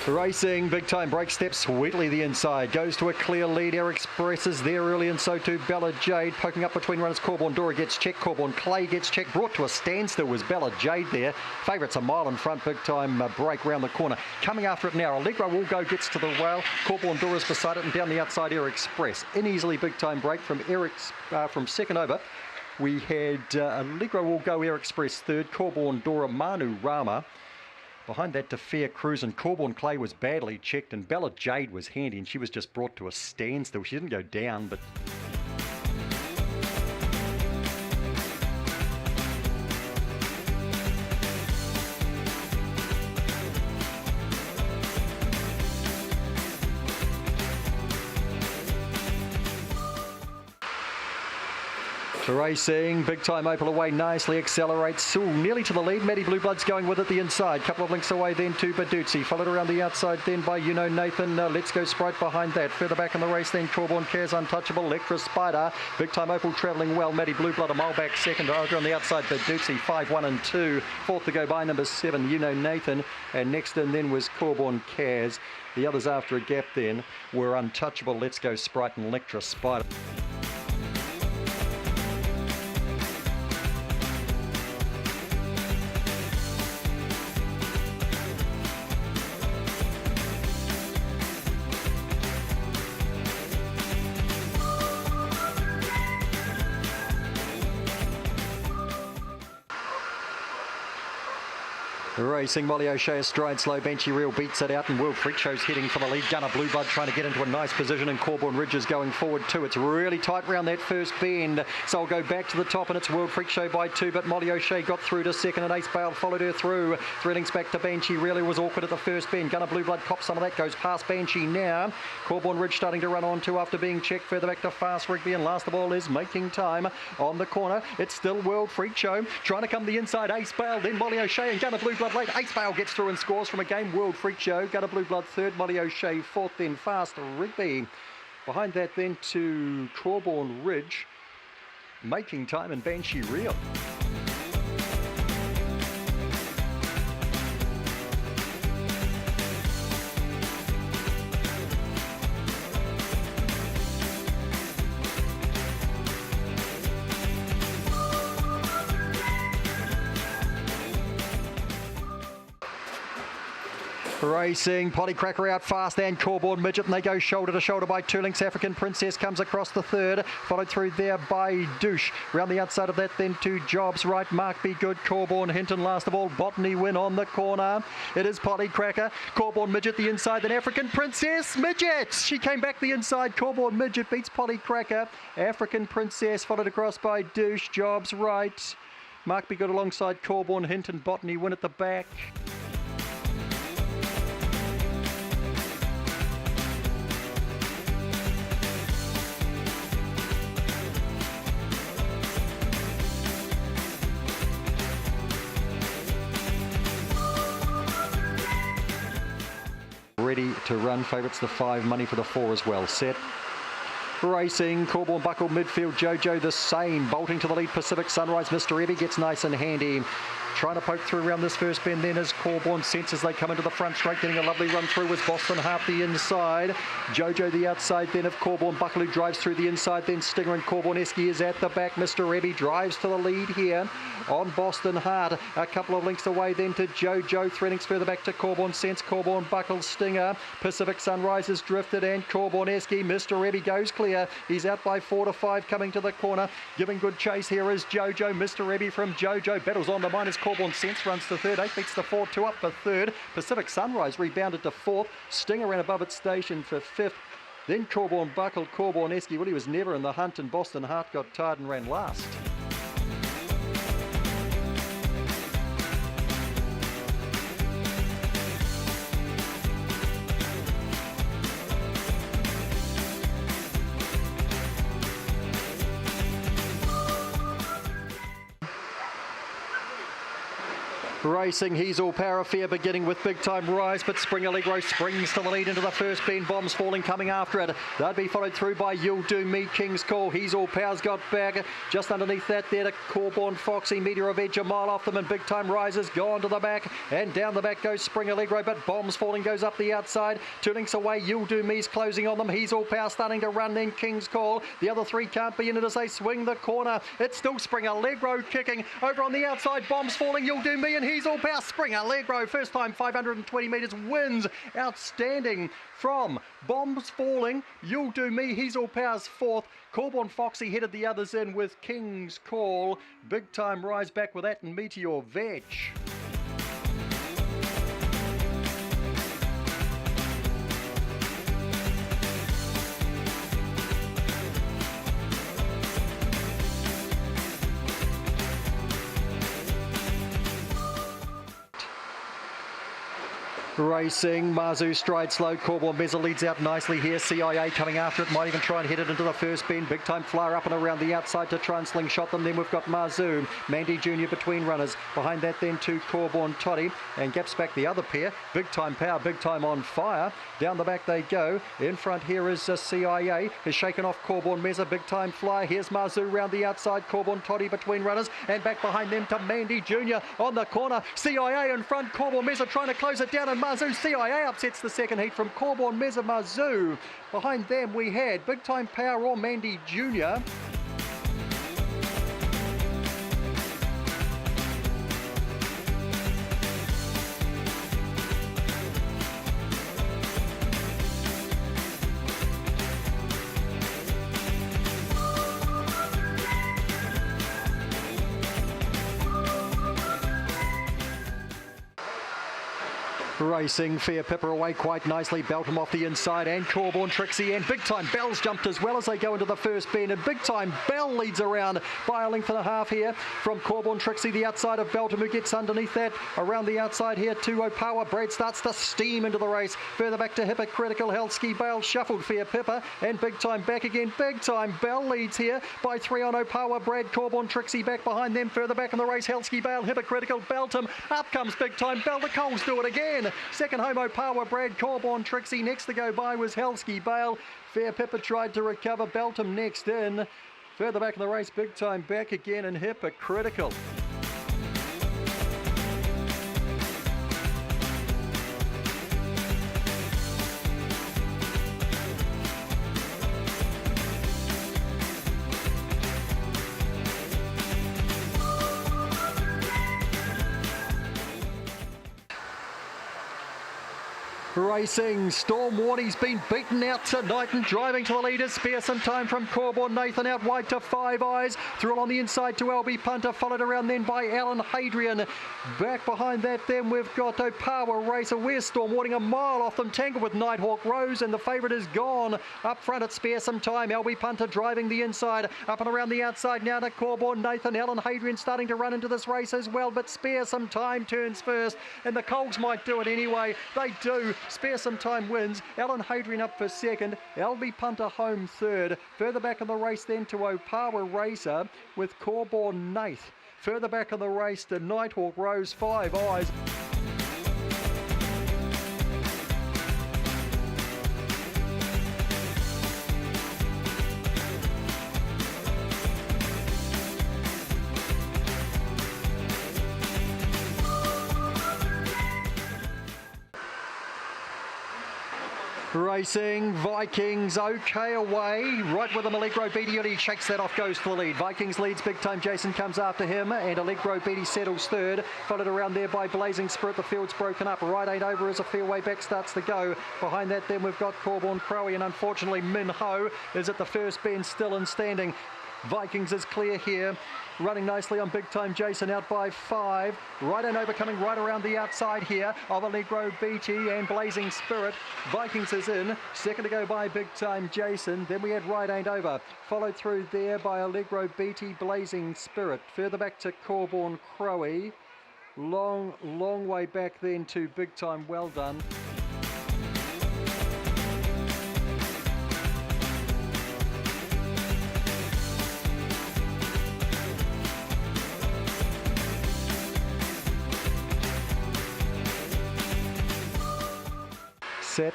Racing, big time break step sweetly the inside, goes to a clear lead. Air Express is there early and so too Bella Jade, poking up between runners. Corborn Dora gets checked, Corborn Clay gets checked, brought to a standstill was Bella Jade there. Favourites a mile in front, big time break round the corner. Coming after it now, Allegro Will Go gets to the rail, Corborn Dora's beside it and down the outside Air Express. In easily big time break from from second over. We had Allegro Will Go, Air Express third, Corborn Dora, Manu Rama. Behind that to Fair Cruise, and Corborn Clay was badly checked and Bella Jade was handy and she was just brought to a standstill. She didn't go down, but racing, big time Opal away nicely, accelerates, nearly to the lead. Maddie Blue Blood's going with it the inside, couple of links away then to Baduzzi, followed around the outside then by Nathan. Let's Go Sprite behind that, further back in the race then Corborn Cares Untouchable, Electra Spider, big time Opal travelling well. Maddie Blue Blood a mile back second, over on the outside Baduzzi, 5, 1 and 2, fourth to go by number 7 Nathan, and next in then was Corborn Cares. The others after a gap then were Untouchable, Let's Go Sprite and Electra Spider. Racing, Molly O'Shea astride slow, Benchy Real beats it out and World Freak Show's heading for the lead. Gunner Blue Blood trying to get into a nice position and Corborn Ridge is going forward too. It's really tight round that first bend, so I'll go back to the top and it's World Freak Show by 2, but Molly O'Shea got through to second and Ace Bale followed her through. 3 links back to Banshee, really was awkward at the first bend. Gunner Blue Blood cops some of that, goes past Banshee now. Corborn Ridge starting to run on too after being checked, further back to Fast Rigby, and last of all is making time on the corner. It's still World Freak Show trying to come the inside. Ace Bale, then Molly O'Shea and Gunner Blue Blood late. Ace Bale gets through and scores from a game. World Freak Show, Gunner Blue Blood third, Molly O'Shea fourth, then Fast Rigby. Behind that then to Corborn Ridge, making time and Banshee Real. Racing, Potty Cracker out fast and Corborn Midget, and they go shoulder to shoulder by 2 links. African Princess comes across the third, followed through there by Douche. Round the outside of that then to Jobs right, Mark Be Good, Corborn Hinton last of all, Botany Win on the corner. It is Potty Cracker, Corborn Midget the inside, then African Princess, Midget! She came back the inside, Corborn Midget beats Potty Cracker. African Princess followed across by Douche, Jobs right, Mark Be Good alongside Corborn Hinton, Botany Win at the back. Ready to run, favourites the 5, money for the 4 as well. Set. Racing, Corborn Buckle midfield, Jojo the same, bolting to the lead, Pacific Sunrise, Mr. Ebby gets nice and handy. Trying to poke through around this first bend then as Corborn senses they come into the front straight, getting a lovely run through was Boston Hart the inside. Jojo the outside then of Corborn Buckle who drives through the inside, then Stinger and Corborn Esky is at the back. Mr. Ebby drives to the lead here on Boston Hart. A couple of links away then to Jojo, 3 links further back to Corborn Sense, Corborn Buckle, Stinger, Pacific Sunrise has drifted and Corborn Esky. Mr. Ebby goes clear. He's out by 4 to 5 coming to the corner. Giving good chase here is Jojo. Mr. Ebby from Jojo battles on the minus. Corborn Sense runs to third. 8 beats the 4, 2 up for third. Pacific Sunrise rebounded to fourth. Stinger ran above its station for fifth. Then Corborn Buckle, Corborn Esky. Well, he was never in the hunt and Boston Hart got tired and ran last. Racing, he's all power fair, beginning with Big Time Rise, but Spring Allegro springs to the lead into the first bend. Bombs Falling coming after it. They'll be followed through by You'll Do Me, King's Call. He's all power's got back. Just underneath that there to Corborn Foxy, Meteor of Edge a mile off them, and Big Time Rise has gone to the back, and down the back goes Spring Allegro, but Bombs Falling goes up the outside. 2 lengths away, You'll Do Me's closing on them. He's all power starting to run, then King's Call. The other three can't be in it as they swing the corner. It's still Spring Allegro kicking. Over on the outside, Bombs Falling, You'll Do Me, and he's all power. Spring Allegro, first time 520 metres, wins. Outstanding from Bombs Falling, You'll Do Me, he's all power's fourth. Corborn Foxy headed the others in with King's Call. Big Time Rise back with that and Meteor Veg. Racing, Mazu stride slow, Corborn Meza leads out nicely here. CIA coming after it, might even try and head it into the first bend. Big Time Flyer up and around the outside to try and slingshot them. Then we've got Mazu, Mandy Jr. between runners. Behind that then to Corborn Toddy, and gaps back the other pair. Big Time Power, Big Time on fire. Down the back they go. In front here is CIA, is shaken off Corborn Meza. Big Time Flyer, here's Mazu round the outside. Corborn Toddy between runners, and back behind them to Mandy Jr. on the corner. CIA in front, Corborn Meza trying to close it down, and Mazu, CIA upsets the second heat from Corborn Meza. Mazu. Behind them we had Big Time Power or Mandy Jr. Racing, Fair Pipper away quite nicely, Beltham off the inside, and Corborn Trixie, and Big Time Bell's jumped as well as they go into the first bend, and Big Time Bell leads around by a length and a half here from Corborn Trixie, the outside of Beltham, who gets underneath that. Around the outside here, 2-0 Power, Brad starts to steam into the race. Further back to Hypocritical, Helsky Bale shuffled Fair Pipper, and Big Time back again. Big Time Bell leads here by 3-0 Power, Brad, Corborn Trixie back behind them. Further back in the race, Helsky Bale, Hypocritical, Beltham. Up comes Big Time Bell, the Coles do it again. Second Homo Power, Brad, Corborn Trixie. Next to go by was Helsky Bale. Fair Pipper tried to recover, Beltham next in. Further back in the race, Big Time back again, and Hypocritical. Racing, Storm Warney's been beaten out tonight and driving to the leaders. Spare some time from Corborn Nathan out wide to Five Eyes. Through on the inside to LB Punter, followed around then by Alan Hadrian. Back behind that then we've got Power Racer. Where's Storm Warning? A mile off them, tangled with Nighthawk Rose, and the favourite is gone. Up front at Spare Some Time, LB Punter driving the inside. Up and around the outside now to Corborn Nathan. Alan Hadrian starting to run into this race as well, but Spare Some Time turns first, and the Coles might do it anyway. They do. Spare Some Time wins. Alan Hadrian up for second. LB Punter home third. Further back in the race then to Power Racer with Corborn Nath. Further back in the race to Nighthawk Rose, Five Eyes. Racing, Vikings okay away, right with him Allegro Beatty, and he shakes that off, goes for the lead. Vikings leads, Big Time Jason comes after him, and Allegro Beatty settles third, followed around there by Blazing Spirit. The field's broken up, right 8 over as a fairway back starts to go. Behind that then we've got Corborn Crowe, and unfortunately Min Ho is at the first bend still and standing. Vikings is clear here, running nicely on Big Time Jason out by 5. Right and over coming right around the outside here of Allegro Beatty and Blazing Spirit. Vikings is in, second to go by Big Time Jason. Then we had Right Ain't Over, followed through there by Allegro Beatty, Blazing Spirit. Further back to Corborn Crowe. Long way back then to Big Time Well Done. set.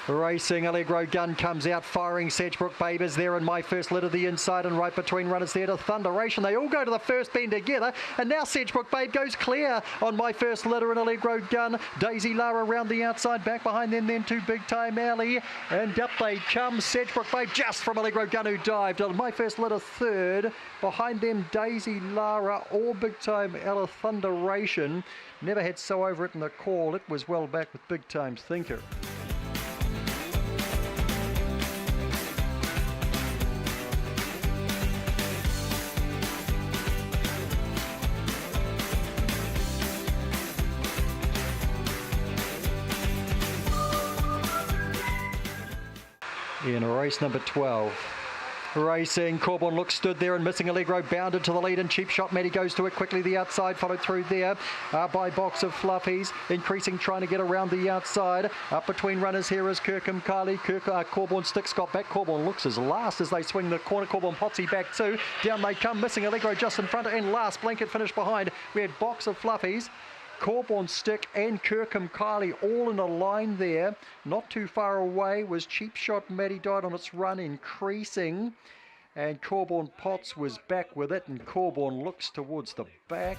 Racing, Allegro Gun comes out, firing. Sedgebrook Babe is there, and My First Lit of the inside, and right between runners there to Thunderation. They all go to the first bend together, and now Sedgebrook Babe goes clear on My First Litter and Allegro Gun. Daisy Lara around the outside, back behind them then to Big Time Alley, and up they come. Sedgebrook Babe just from Allegro Gun, who dived. My First Litter third, behind them Daisy Lara or Big Time Alley. Thunderation never had so over it in the call. It was well back with Big Time Thinker. In race number 12. Racing, Corborn looks stood there and missing. Allegro bounded to the lead, and Cheap Shot Matty goes to it quickly. The outside followed through there by Box of Fluffies, increasing, trying to get around the outside. Up between runners here is Kirkham Kylie. Corborn sticks got back. Corborn looks as last as they swing the corner. Corborn Potsy back too. Down they come, missing Allegro just in front, and last Blanket finish behind. We had Box of Fluffies, Corborn Stick and Kirkham Kylie all in a line there. Not too far away was Cheap Shot Matty, died on its run, increasing. And Corborn Potts was back with it, and Corborn looks towards the back.